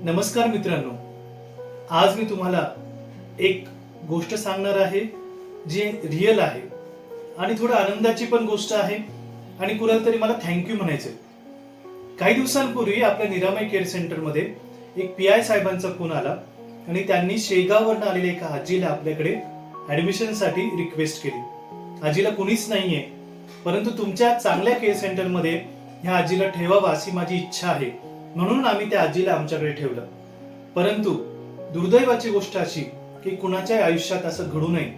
नमस्कार मित्रांनो, आज मी तुम्हाला एक गोष्ट सांगणार आहे जी रिअल आहे आणि थोडं आनंदाची पण गोष्ट आहे आणि कुणाला तरी मला थँक्यू म्हणायचंय. काही दिवसांपूर्वी आपल्या निरामय केअर सेंटरमध्ये एक PI साहेबांचा फोन आला आणि त्यांनी शेगाववरून आलेल्या एका आजीला आपल्याकडे ऍडमिशनसाठी रिक्वेस्ट केली. आजीला कुणीच नाहीये, परंतु तुमच्या चांगल्या केअर सेंटरमध्ये ह्या आजीला ठेवावा अशी माझी इच्छा आहे, म्हणून आम्ही त्या आजीला आमच्याकडे ठेवलं. परंतु दुर्दैवाची गोष्ट अशी की कुणाच्या आयुष्यात असं घडू नये.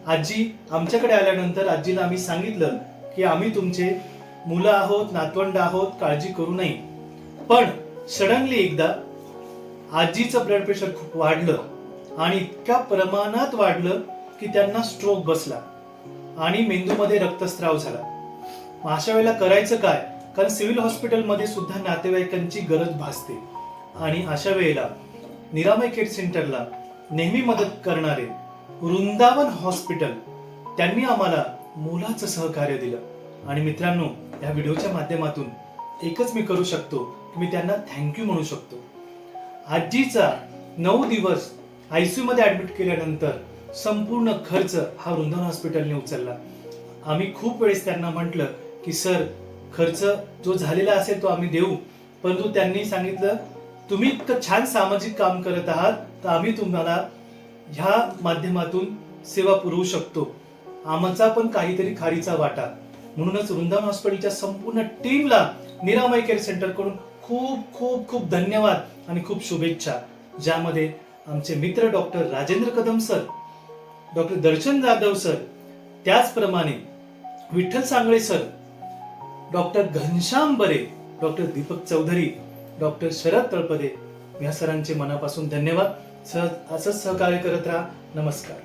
आजी आमच्याकडे आल्यानंतर आजीला आम्ही सांगितलं की आम्ही तुमचे मुलं आहोत, नातवंड आहोत, काळजी करू नये. पण सडनली एकदा आजीचं ब्लड प्रेशर खूप वाढलं आणि इतक्या प्रमाणात वाढलं की त्यांना स्ट्रोक बसला आणि मेंदूमध्ये रक्तस्राव झाला. अशा वेळेला करायचं काय? कारण सिव्हिल हॉस्पिटलमध्ये सुद्धा नातेवाईकांची गरज भासते आणि अशा वेळेला निरामय केअर सेंटरला नेहमी मदत करणारे वृंदावन हॉस्पिटल त्यांनी आम्हाला मोलाचं सहकार्य दिलं. आणि मित्रांनो, या व्हिडिओच्या माध्यमातून एकच मी करू शकतो की मी त्यांना थँक्यू म्हणू शकतो. आजीचा 9 दिवस ICU मध्ये ऍडमिट केल्यानंतर संपूर्ण खर्च हा वृंदावन हॉस्पिटलने उचलला. आम्ही खूप वेळेस त्यांना म्हटलं की सर, खर्च जो झालेला असेल तो आम्ही देऊ, परंतु त्यांनी सांगितलं तुम्ही इतकं छान सामाजिक काम करत आहात तर आम्ही तुम्हाला ह्या माध्यमातून सेवा पुरवू शकतो, आमचा पण काहीतरी खारीचा वाटा. म्हणूनच वृंदावन हॉस्पिटलच्या संपूर्ण टीमला निरामय केअर सेंटर कडून खूप खूप खूप धन्यवाद आणि खूप शुभेच्छा. ज्यामध्ये आमचे मित्र doctor Rajendra Kadam sir, doctor Darshan Jadhav sir, त्याचप्रमाणे Vitthal Sangle sir, doctor Ghanshyam Bare, doctor Deepak Chaudhari, doctor Sharad Talpade, या सरांचे मनापासून धन्यवाद. असंच सहकार्य करत राहा. नमस्कार.